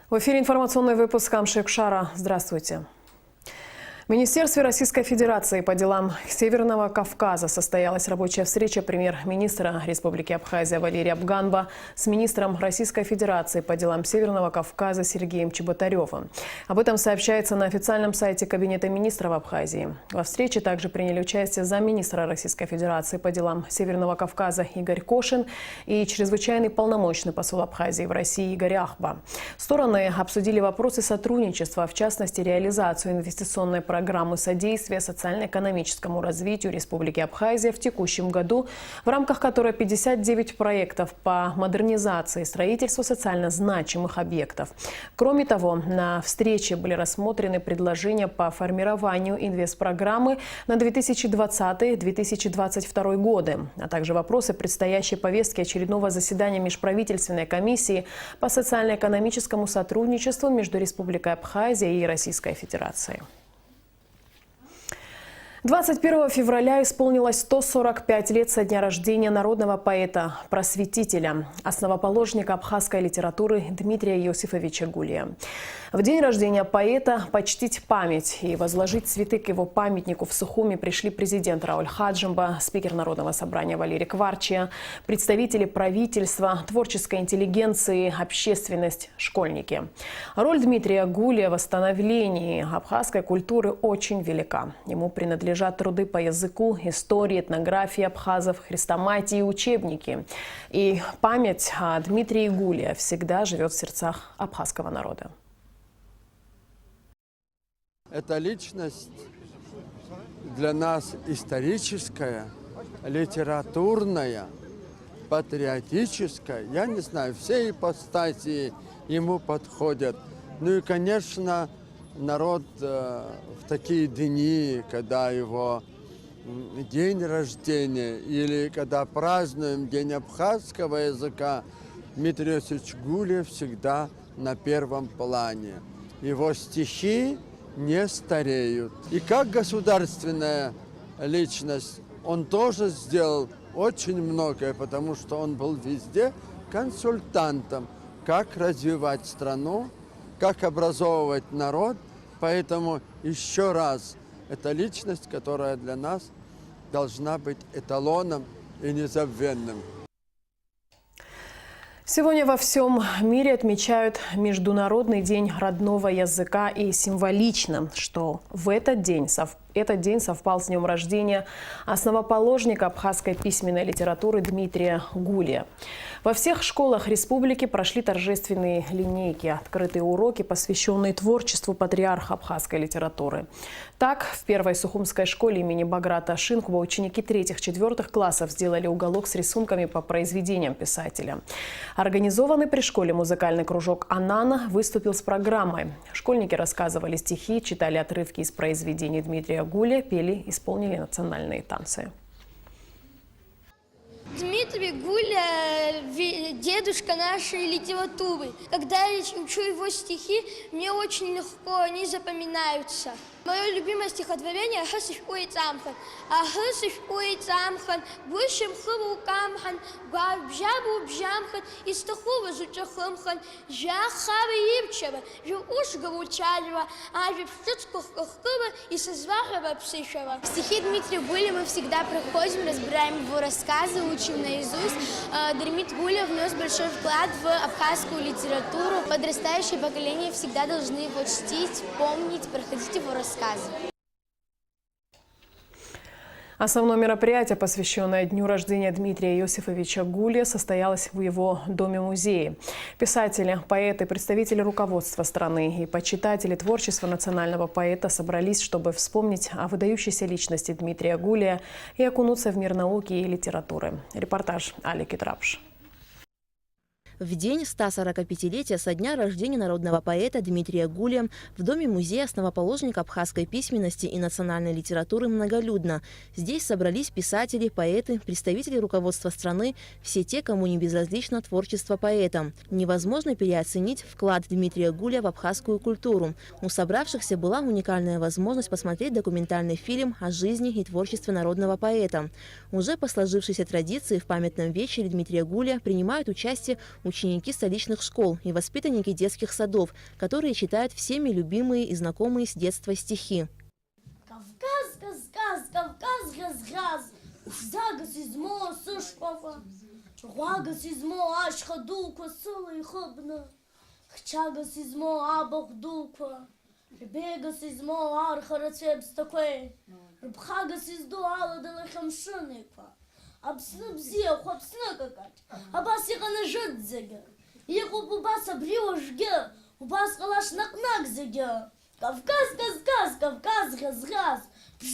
В эфире информационный выпуск Амшек Шара. Здравствуйте. В Министерстве Российской Федерации по делам Северного Кавказа состоялась рабочая встреча премьер-министра Республики Абхазия Валерия Абганба с министром Российской Федерации по делам Северного Кавказа Сергеем Чеботаревым. Об этом сообщается на официальном сайте Кабинета министров Абхазии. Во встрече также приняли участие замминистра Российской Федерации по делам Северного Кавказа Игорь Кошин и чрезвычайный полномочный посол Абхазии в России Игорь Ахба. Стороны обсудили вопросы сотрудничества, в частности, реализацию инвестиционной программы содействия социально-экономическому развитию Республики Абхазия в текущем году, в рамках которой 59 проектов по модернизации и строительству социально значимых объектов. Кроме того, на встрече были рассмотрены предложения по формированию инвестпрограммы на 2020-2022 годы, а также вопросы предстоящей повестки очередного заседания межправительственной комиссии по социально-экономическому сотрудничеству между Республикой Абхазия и Российской Федерацией. 21 февраля исполнилось 145 лет со дня рождения народного поэта-просветителя, основоположника абхазской литературы Дмитрия Иосифовича Гулия. В день рождения поэта почтить память и возложить цветы к его памятнику в Сухуми пришли президент Рауль Хаджимба, спикер Народного собрания Валерий Кварчия, представители правительства, творческой интеллигенции, общественность, школьники. Роль Дмитрия Гулия в восстановлении абхазской культуры очень велика. Ему принадлежат труды по языку, истории, этнографии абхазов, хрестоматии и учебники. И память о Дмитрии Гулия всегда живет в сердцах абхазского народа. Эта личность для нас историческая, литературная, патриотическая. Я не знаю, все ипостаси ему подходят. Ну и, конечно, народ в такие дни, когда его день рождения или когда празднуем День абхазского языка, Дмитрий Иосифович Гулия всегда на первом плане. Его стихи не стареют. И как государственная личность он тоже сделал очень многое, потому что он был везде консультантом, как развивать страну, как образовывать народ. Поэтому еще раз, это личность, которая для нас должна быть эталоном и незабвенным. Сегодня во всем мире отмечают Международный день родного языка, и символично, что этот день совпал с днем рождения основоположника абхазской письменной литературы Дмитрия Гулия. Во всех школах республики прошли торжественные линейки, открытые уроки, посвященные творчеству патриарха абхазской литературы. Так, в первой сухумской школе имени Баграта Шинкуба ученики 3-4 классов сделали уголок с рисунками по произведениям писателя. Организованный при школе музыкальный кружок «Анана» выступил с программой. Школьники рассказывали стихи, читали отрывки из произведений Дмитрия Гулия, пели, исполнили национальные танцы. Дмитрий Гулия – дедушка нашей литературы. Когда я учу его стихи, мне очень легко они запоминаются. Мое любимое стихотворение «Ахысыш уйцамхан». «Ахысыш уйцамхан, вышим хырукамхан, габжабу бжамхан, истахува зучахымхан, жахары ипчева, жуш гаучалева, а випшицкух кахкыва и созвахова псышева». Стихи Дмитрия Гулия мы всегда проходим, разбираем его рассказы, учим наизусть. Дмитрий Гулия внес большой вклад в абхазскую литературу. Подрастающее поколение всегда должны его чтить, помнить, проходить его рассказы. Основное мероприятие, посвященное дню рождения Дмитрия Иосифовича Гулия, состоялось в его доме-музее. Писатели, поэты, представители руководства страны и почитатели творчества национального поэта собрались, чтобы вспомнить о выдающейся личности Дмитрия Гулия и окунуться в мир науки и литературы. Репортаж Алики Трапш. В день 145-летия со дня рождения народного поэта Дмитрия Гулия в Доме-музея основоположника абхазской письменности и национальной литературы многолюдно. Здесь собрались писатели, поэты, представители руководства страны, все те, кому не безразлично творчество поэта. Невозможно переоценить вклад Дмитрия Гулия в абхазскую культуру. У собравшихся была уникальная возможность посмотреть документальный фильм о жизни и творчестве народного поэта. Уже по сложившейся традиции в памятном вечере Дмитрия Гулия принимают участие ученики столичных школ и воспитанники детских садов, которые читают всеми любимые и знакомые с детства стихи. Кавказ, Кавказ, Кавказ, газ-газ, Загас измо сушпава, Руагас измо ашхадуква, Сылы хобна, Хчагас измо абахдуква, Бегас измо архарацебстаквей, Рбхагас изду аладалахамшуниква, Абсны бзех, абсны какать, Абас яхана жидзеге, Еху бубаса брюшге, Убас калаш накнак зеге, Кавказ, Кавказ, Кавказ, газ-газ,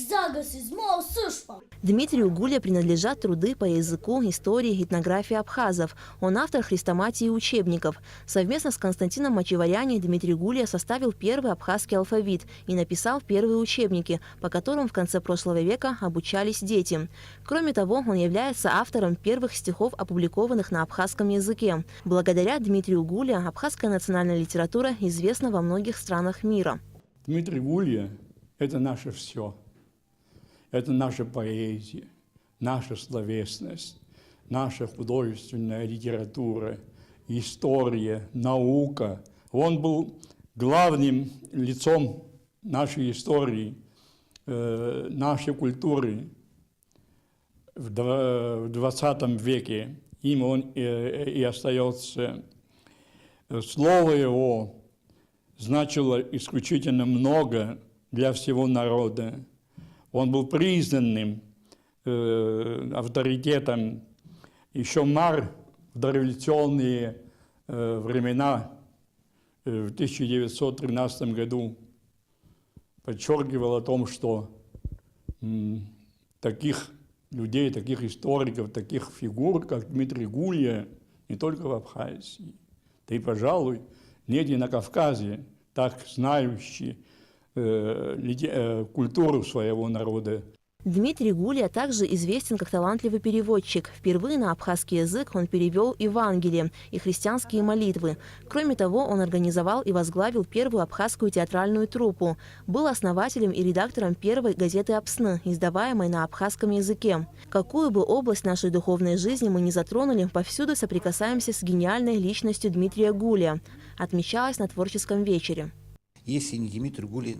Загас измо сушпава. Дмитрию Гуле принадлежат труды по языку, истории, этнографии абхазов. Он автор хрестоматии и учебников. Совместно с Константином Мачеваряне Дмитрий Гуле составил первый абхазский алфавит и написал первые учебники, по которым в конце прошлого века обучались дети. Кроме того, он является автором первых стихов, опубликованных на абхазском языке. Благодаря Дмитрию Гуле абхазская национальная литература известна во многих странах мира. Дмитрий Гуле – это наше все. Это наша поэзия, наша словесность, наша художественная литература, история, наука. Он был главным лицом нашей истории, нашей культуры в 20 веке. Им он и остается. Слово его значило исключительно много для всего народа. Он был признанным авторитетом. Еще Мар в дореволюционные времена, в 1913 году, подчеркивал о том, что таких людей, таких историков, таких фигур, как Дмитрий Гуле, не только в Абхазии, да и, пожалуй, нет и на Кавказе так знающие культуру своего народа. Дмитрий Гуле также известен как талантливый переводчик. Впервые на абхазский язык он перевел Евангелие и христианские молитвы. Кроме того, он организовал и возглавил первую абхазскую театральную труппу. Был основателем и редактором первой газеты «Апсны», издаваемой на абхазском языке. Какую бы область нашей духовной жизни мы ни затронули, повсюду соприкасаемся с гениальной личностью Дмитрия Гуле, отмечалось на творческом вечере. Если не Дмитрий Гуле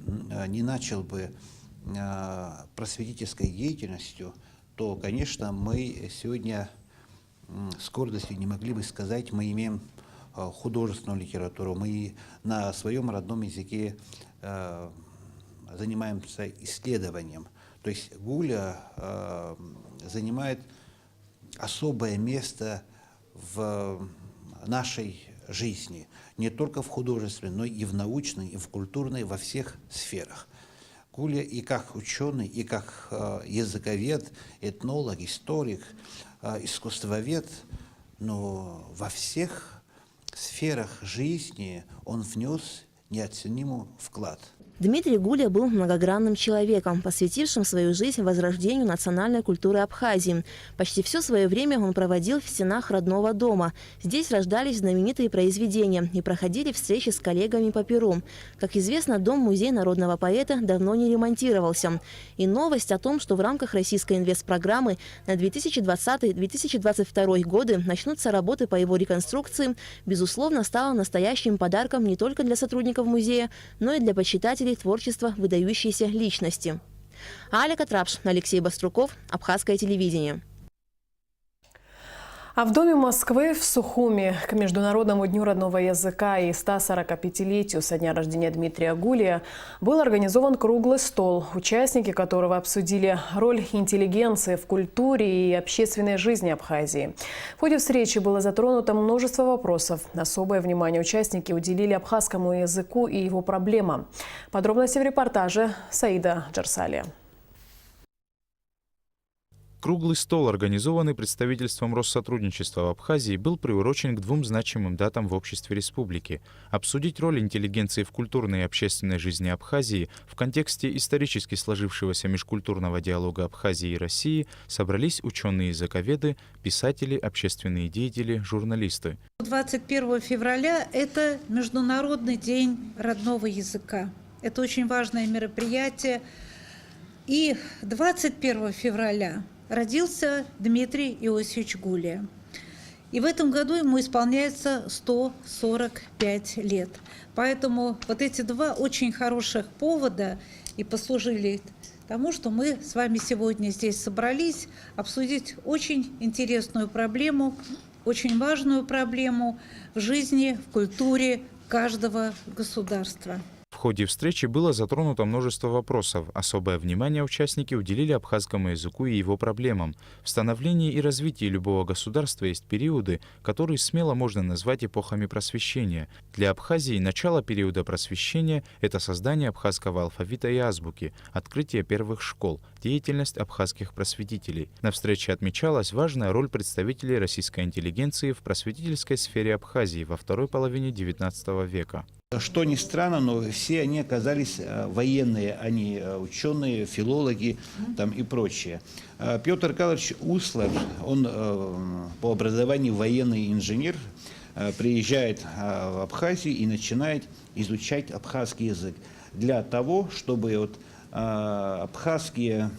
не начал бы просветительской деятельностью, то, конечно, мы сегодня с гордостью не могли бы сказать, мы имеем художественную литературу, мы на своем родном языке занимаемся исследованием. То есть Гуля занимает особое место в нашей жизни, не только в художественной, но и в научной, и в культурной, во всех сферах. Гуля и как ученый, и как языковед, этнолог, историк, искусствовед, но во всех сферах жизни он внес неоценимый вклад. Дмитрий Гуле был многогранным человеком, посвятившим свою жизнь возрождению национальной культуры Абхазии. Почти все свое время он проводил в стенах родного дома. Здесь рождались знаменитые произведения и проходили встречи с коллегами по перу. Как известно, дом-музей народного поэта давно не ремонтировался. И новость о том, что в рамках российской инвестпрограммы на 2020-2022 годы начнутся работы по его реконструкции, безусловно, стала настоящим подарком не только для сотрудников музея, но и для почитателей творчества выдающейся личности. Аля Катрапш, Алексей Баструков, Абхазское телевидение. А в Доме Москвы в Сухуми к Международному дню родного языка и 145-летию со дня рождения Дмитрия Гулия был организован круглый стол, участники которого обсудили роль интеллигенции в культуре и общественной жизни Абхазии. В ходе встречи было затронуто множество вопросов. Особое внимание участники уделили абхазскому языку и его проблемам. Подробности в репортаже Саида Джарсалия. Круглый стол, организованный представительством Россотрудничества в Абхазии, был приурочен к двум значимым датам в обществе республики. Обсудить роль интеллигенции в культурной и общественной жизни Абхазии в контексте исторически сложившегося межкультурного диалога Абхазии и России собрались ученые-языковеды, писатели, общественные деятели, журналисты. 21 февраля – это Международный день родного языка. Это очень важное мероприятие. И 21 февраля родился Дмитрий Иосифович Гулия. И в этом году ему исполняется 145 лет. Поэтому вот эти два очень хороших повода и послужили тому, что мы с вами сегодня здесь собрались обсудить очень интересную проблему, очень важную проблему в жизни, в культуре каждого государства. В ходе встречи было затронуто множество вопросов. Особое внимание участники уделили абхазскому языку и его проблемам. В становлении и развитии любого государства есть периоды, которые смело можно назвать эпохами просвещения. Для Абхазии начало периода просвещения – это создание абхазского алфавита и азбуки, открытие первых школ, деятельность абхазских просветителей. На встрече отмечалась важная роль представителей российской интеллигенции в просветительской сфере Абхазии во второй половине XIX века. Что ни странно, но все они оказались военные, они ученые, филологи там, и прочее. Петр Карлович Услер, он по образованию военный инженер, приезжает в Абхазию и начинает изучать абхазский язык для того, чтобы вот, абхазские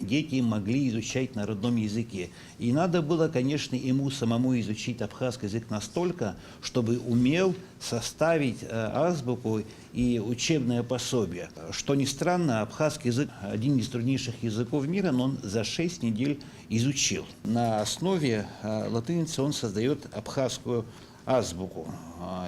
дети могли изучать на родном языке. И надо было, конечно, ему самому изучить абхазский язык настолько, чтобы умел составить азбуку и учебное пособие. Что ни странно, абхазский язык один из труднейших языков мира, но он за 6 недель изучил. На основе латыницы он создает абхазскую азбуку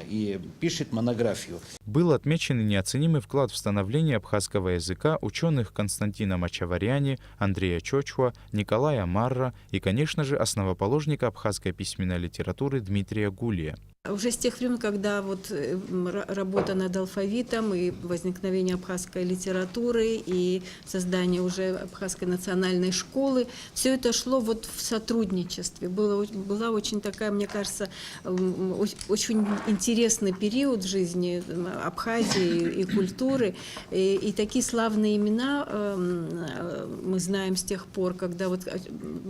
и пишет монографию. Был отмечен и неоценимый вклад в становление абхазского языка ученых Константина Мачаваряни, Андрея Чочуа, Николая Марра и, конечно же, основоположника абхазской письменной литературы Дмитрия Гулия. Уже с тех времен, когда вот работа над алфавитом и возникновение абхазской литературы и создание уже абхазской национальной школы, все это шло вот в сотрудничестве. Была очень такая, мне кажется, очень интересный период в жизни Абхазии и культуры. И такие славные имена мы знаем с тех пор, когда вот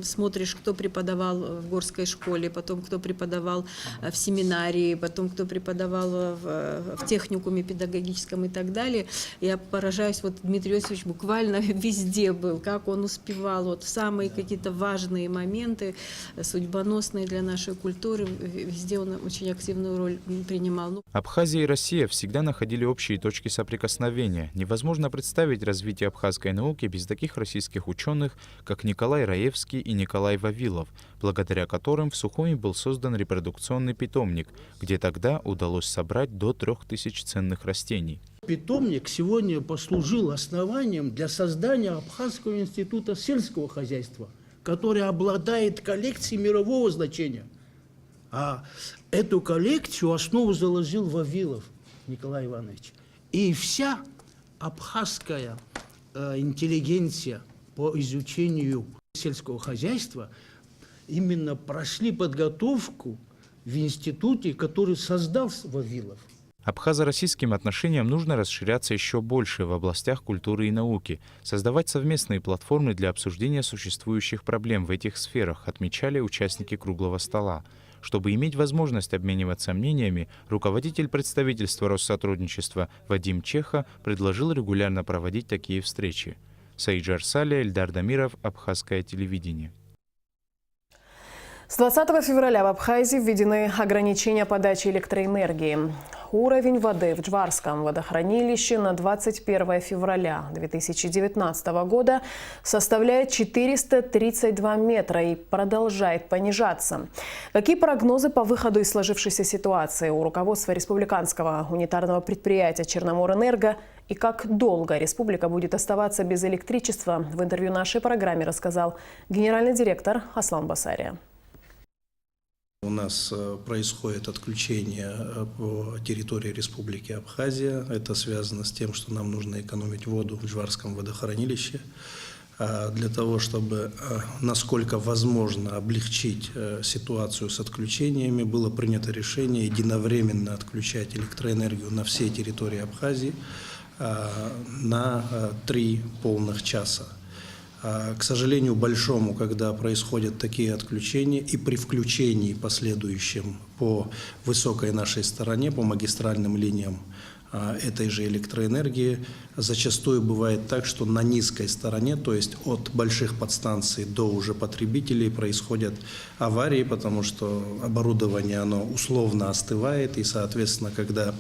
смотришь, кто преподавал в Горской школе, потом кто преподавал в семинаре, потом кто преподавал в техникуме педагогическом и так далее. Я поражаюсь, вот Дмитрий Иосифович буквально везде был, как он успевал, вот в самые какие-то важные моменты, судьбоносные для нашей культуры, везде он очень активную роль принимал. Абхазия и Россия всегда находили общие точки соприкосновения. Невозможно представить развитие абхазской науки без таких российских ученых, как Николай Раевский и Николай Вавилов, благодаря которым в Сухуми был создан репродукционный питомник, где тогда удалось собрать до 3000 ценных растений. Питомник сегодня послужил основанием для создания Абхазского института сельского хозяйства, который обладает коллекцией мирового значения. А эту коллекцию основу заложил Вавилов Николай Иванович. И вся абхазская интеллигенция по изучению сельского хозяйства именно прошли подготовку в институте, который создал Вавилов. Абхазо-российским отношениям нужно расширяться еще больше в областях культуры и науки, создавать совместные платформы для обсуждения существующих проблем в этих сферах, отмечали участники круглого стола. Чтобы иметь возможность обмениваться мнениями, руководитель представительства Россотрудничества Вадим Чеха предложил регулярно проводить такие встречи. Саиджи Арсалия, Эльдар Дамиров, Абхазское телевидение. С 20 февраля в Абхазии введены ограничения подачи электроэнергии. Уровень воды в Джварском водохранилище на 21 февраля 2019 года составляет 432 метра и продолжает понижаться. Какие прогнозы по выходу из сложившейся ситуации у руководства республиканского унитарного предприятия «Черноморэнерго» и как долго республика будет оставаться без электричества, в интервью нашей программе рассказал генеральный директор Аслан Басария. У нас происходит отключение по территории Республики Абхазия. Это связано с тем, что нам нужно экономить воду в Джварском водохранилище. Для того, чтобы, насколько возможно, облегчить ситуацию с отключениями, было принято решение единовременно отключать электроэнергию на всей территории Абхазии на 3 полных часа. К сожалению, большому, когда происходят такие отключения и при включении последующем по высокой нашей стороне, по магистральным линиям этой же электроэнергии. Зачастую бывает так, что на низкой стороне, то есть от больших подстанций до уже потребителей, происходят аварии, потому что оборудование оно условно остывает, и, соответственно, когда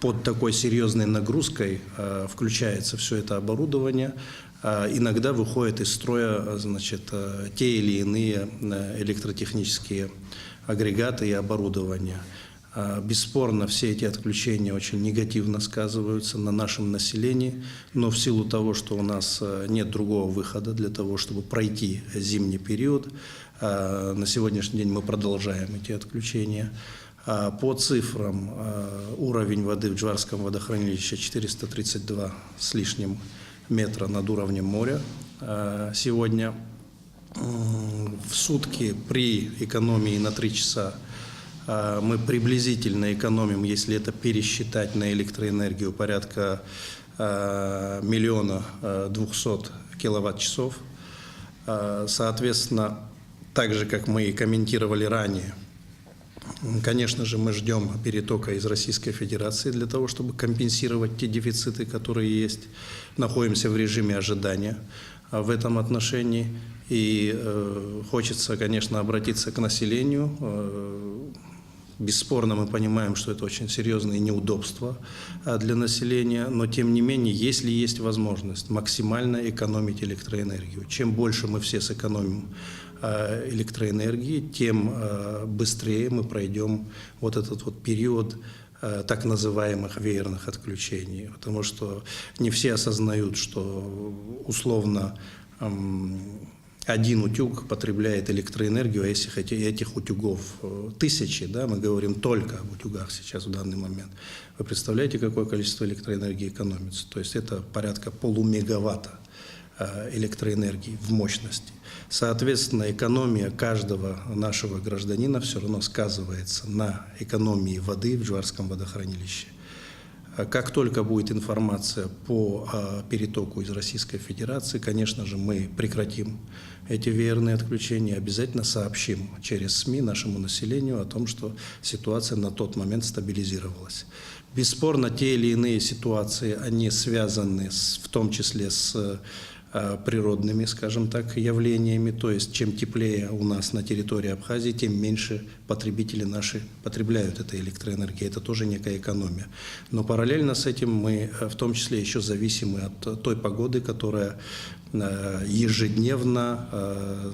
под такой серьезной нагрузкой включается все это оборудование, иногда выходят из строя, значит, те или иные электротехнические агрегаты и оборудование. Бесспорно, все эти отключения очень негативно сказываются на нашем населении, но в силу того, что у нас нет другого выхода для того, чтобы пройти зимний период, на сегодняшний день мы продолжаем эти отключения. По цифрам, уровень воды в Джварском водохранилище 432 с лишним метра над уровнем моря сегодня. В сутки при экономии на 3 часа мы приблизительно экономим, если это пересчитать на электроэнергию, порядка 1 200 000 киловатт-часов. Соответственно, так же, как мы и комментировали ранее, конечно же, мы ждем перетока из Российской Федерации для того, чтобы компенсировать те дефициты, которые есть. Находимся в режиме ожидания в этом отношении. И хочется, конечно, обратиться к населению. Бесспорно, мы понимаем, что это очень серьезные неудобства для населения, но тем не менее, если есть возможность максимально экономить электроэнергию, чем больше мы все сэкономим электроэнергии, тем быстрее мы пройдем вот этот вот период так называемых веерных отключений, потому что не все осознают, что условно один утюг потребляет электроэнергию, а если этих утюгов тысячи, да, мы говорим только об утюгах сейчас в данный момент, вы представляете, какое количество электроэнергии экономится? То есть это порядка полумегаватта электроэнергии в мощности. Соответственно, экономия каждого нашего гражданина все равно сказывается на экономии воды в Джварском водохранилище. Как только будет информация по перетоку из Российской Федерации, конечно же, мы прекратим эти веерные отключения, обязательно сообщим через СМИ нашему населению о том, что ситуация на тот момент стабилизировалась. Бесспорно, те или иные ситуации, они связаны в том числе с природными, скажем так, явлениями, то есть чем теплее у нас на территории Абхазии, тем меньше потребители наши потребляют этой электроэнергии. Это тоже некая экономия. Но параллельно с этим мы в том числе еще зависимы от той погоды, которая ежедневно,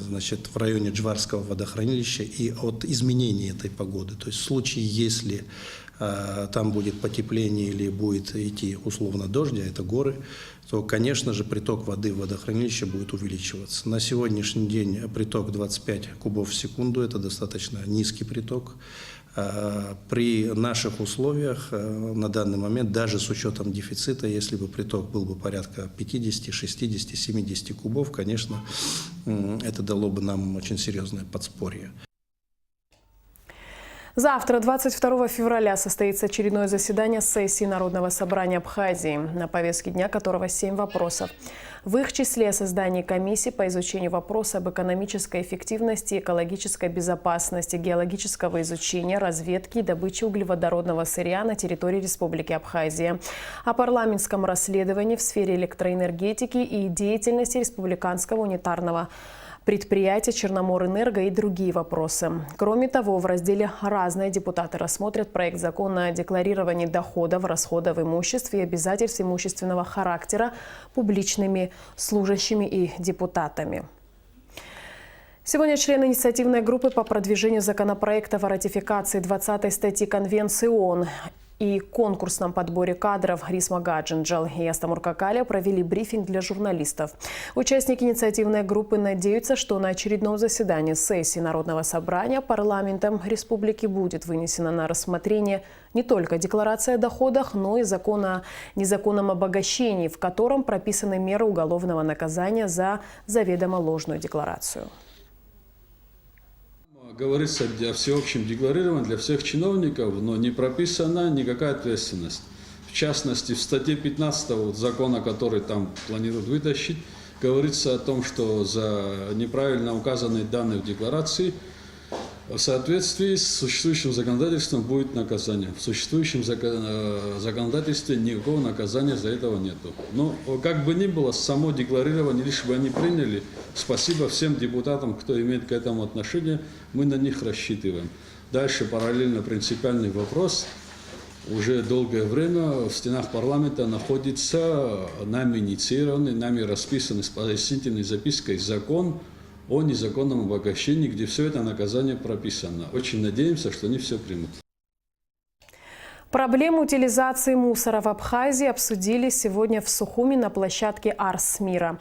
значит, в районе Джварского водохранилища, и от изменения этой погоды. То есть в случае, если там будет потепление или будет идти условно дождь, а это горы, то, конечно же, приток воды в водохранилище будет увеличиваться. На сегодняшний день приток 25 кубов в секунду, это достаточно низкий приток. При наших условиях на данный момент, даже с учетом дефицита, если бы приток был бы порядка 50, 60, 70 кубов, конечно, это дало бы нам очень серьезное подспорье. Завтра, 22 февраля, состоится очередное заседание сессии Народного собрания Абхазии, на повестке дня которого 7 вопросов. В их числе о создании комиссии по изучению вопроса об экономической эффективности, экологической безопасности, геологического изучения, разведки и добычи углеводородного сырья на территории Республики Абхазия, о парламентском расследовании в сфере электроэнергетики и деятельности республиканского унитарного предприятия «Черноморэнерго» и другие вопросы. Кроме того, в разделе «Разные» депутаты рассмотрят проект закона о декларировании доходов, расходов, имущества и обязательств имущественного характера публичными служащими и депутатами. Сегодня члены инициативной группы по продвижению законопроекта о ратификации 20-й статьи Конвенции ООН и конкурсном подборе кадров Рисма Гаджинджал и Астамур Какаля провели брифинг для журналистов. Участники инициативной группы надеются, что на очередном заседании сессии Народного собрания парламентом республики будет вынесена на рассмотрение не только декларация о доходах, но и закон о незаконном обогащении, в котором прописаны меры уголовного наказания за заведомо ложную декларацию. Говорится о всеобщем декларировании для всех чиновников, но не прописана никакая ответственность. В частности, в статье 15 закона, который там планируют вытащить, говорится о том, что за неправильно указанные данные в декларации В соответствии с существующим законодательством будет наказание. В существующем законодательстве никакого наказания за этого нету. Но как бы ни было, само декларирование, лишь бы они приняли, спасибо всем депутатам, кто имеет к этому отношение, мы на них рассчитываем. Дальше параллельно принципиальный вопрос. Уже долгое время в стенах парламента находится нами инициированный, нами расписанный с пояснительной запиской закон о незаконном обогащении, где все это наказание прописано. Очень надеемся, что они все примут. Проблему утилизации мусора в Абхазии обсудили сегодня в Сухуми на площадке Арс Мира.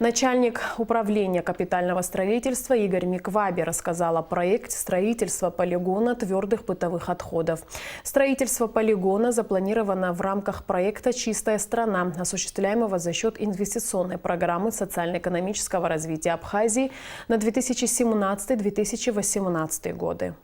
Начальник управления капитального строительства Игорь Микваби рассказал о проекте строительства полигона твердых бытовых отходов. Строительство полигона запланировано в рамках проекта «Чистая страна», осуществляемого за счет инвестиционной программы социально-экономического развития Абхазии на 2017-2018 годы.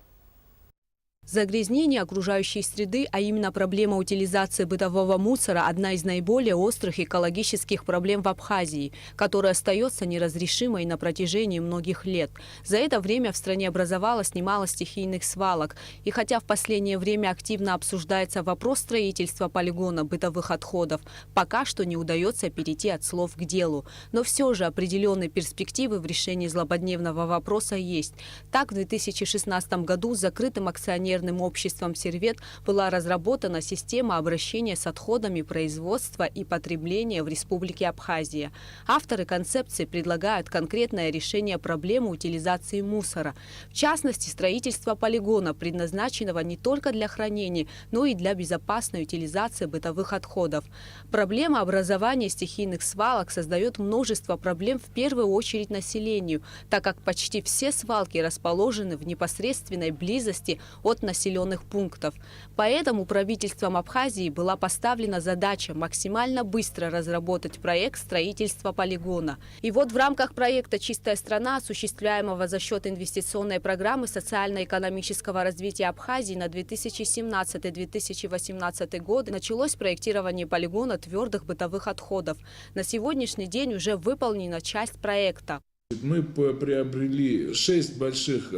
Загрязнение окружающей среды, а именно проблема утилизации бытового мусора – одна из наиболее острых экологических проблем в Абхазии, которая остается неразрешимой на протяжении многих лет. За это время в стране образовалось немало стихийных свалок. И хотя в последнее время активно обсуждается вопрос строительства полигона бытовых отходов, пока что не удается перейти от слов к делу. Но все же определенные перспективы в решении злободневного вопроса есть. Так, в 2016 году закрытым акционерным обществом «Сервет» была разработана система обращения с отходами производства и потребления в Республике Абхазия. Авторы концепции предлагают конкретное решение проблемы утилизации мусора. В частности, строительство полигона, предназначенного не только для хранения, но и для безопасной утилизации бытовых отходов. Проблема образования стихийных свалок создает множество проблем в первую очередь населению, так как почти все свалки расположены в непосредственной близости от населенных пунктов. Поэтому правительством Абхазии была поставлена задача максимально быстро разработать проект строительства полигона. И вот в рамках проекта «Чистая страна», осуществляемого за счет инвестиционной программы социально-экономического развития Абхазии на 2017-2018 годы, началось проектирование полигона твердых бытовых отходов. На сегодняшний день уже выполнена часть проекта. Мы приобрели 6 больших,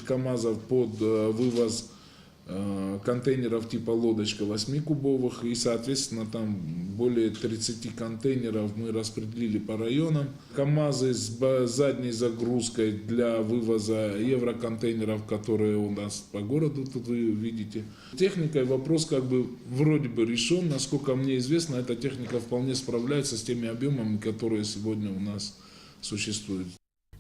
КАМАЗов под вывоз контейнеров типа лодочка 8-кубовых, и, соответственно, там более 30 контейнеров мы распределили по районам. КАМАЗы с задней загрузкой для вывоза евроконтейнеров, которые у нас по городу, тут вы видите. Техникой вопрос вроде бы решен. Насколько мне известно, эта техника вполне справляется с теми объемами, которые сегодня у нас существуют.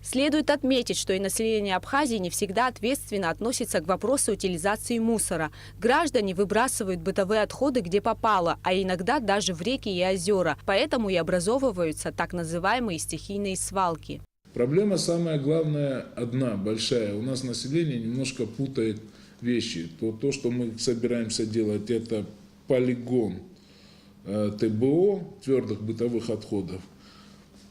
Следует отметить, что и население Абхазии не всегда ответственно относится к вопросу утилизации мусора. Граждане выбрасывают бытовые отходы где попало, а иногда даже в реки и озера. Поэтому и образовываются так называемые стихийные свалки. Проблема самая главная одна, большая. У нас население немножко путает вещи. То, что мы собираемся делать, это полигон ТБО, твердых бытовых отходов.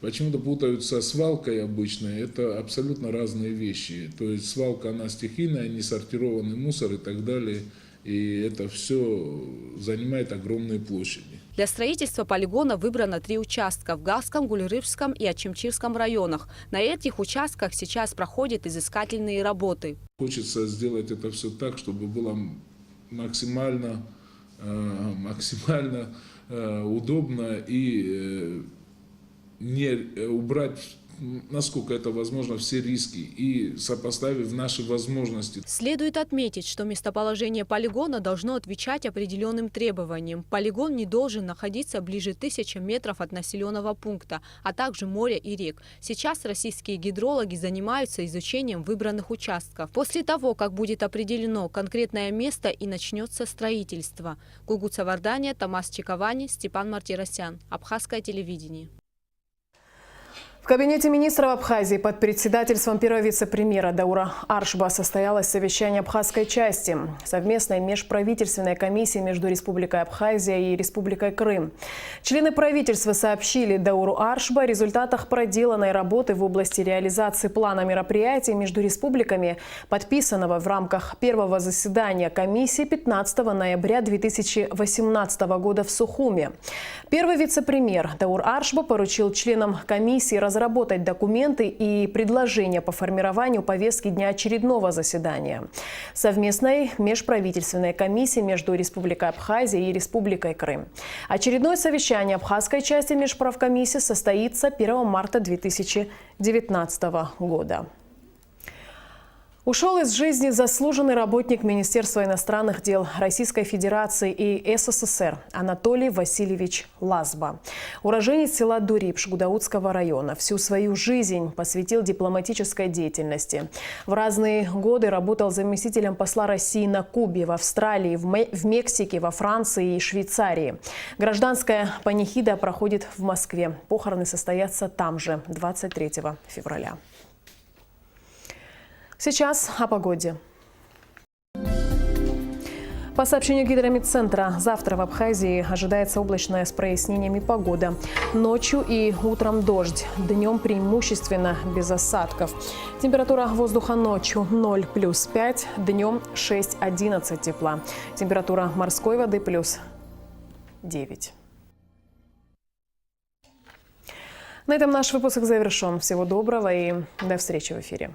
Почему-то путают со свалкой обычной. Это абсолютно разные вещи. То есть свалка, она стихийная, несортированный мусор и так далее. И это все занимает огромные площади. Для строительства полигона выбрано 3 участка в Галском, Гулерывском и Ачимчирском районах. На этих участках сейчас проходят изыскательные работы. Хочется сделать это все так, чтобы было максимально удобно и не убрать, насколько это возможно, все риски и сопоставив наши возможности. Следует отметить, что местоположение полигона должно отвечать определенным требованиям. Полигон не должен находиться ближе 1000 метров от населенного пункта, а также моря и рек. Сейчас российские гидрологи занимаются изучением выбранных участков. После того, как будет определено конкретное место, и начнется строительство. Гугут Савардания, Тамас Чиковани, Степан Мартиросян. Абхазское телевидение. В кабинете министров Абхазии под председательством первого вице-премьера Даура Аршба состоялось совещание абхазской части совместной межправительственной комиссии между Республикой Абхазия и Республикой Крым. Члены правительства сообщили Дауру Аршба о результатах проделанной работы в области реализации плана мероприятий между республиками, подписанного в рамках первого заседания комиссии 15 ноября 2018 года в Сухуме. Первый вице-премьер Даур Аршба поручил членам комиссии разработать документы и предложения по формированию повестки дня очередного заседания совместной межправительственной комиссии между Республикой Абхазия и Республикой Крым. Очередное совещание абхазской части межправкомиссии состоится 1 марта 2019 года. Ушел из жизни заслуженный работник Министерства иностранных дел Российской Федерации и СССР Анатолий Васильевич Лазба. Уроженец села Дурипш Гудаутского района. Всю свою жизнь посвятил дипломатической деятельности. В разные годы работал заместителем посла России на Кубе, в Австралии, в Мексике, во Франции и Швейцарии. Гражданская панихида проходит в Москве. Похороны состоятся там же 23 февраля. Сейчас о погоде. По сообщению Гидрометцентра, завтра в Абхазии ожидается облачная с прояснениями погода. Ночью и утром дождь, днем преимущественно без осадков. Температура воздуха ночью 0 плюс 5, днем 6-11 тепла. Температура морской воды плюс 9. На этом наш выпуск завершен. Всего доброго и до встречи в эфире.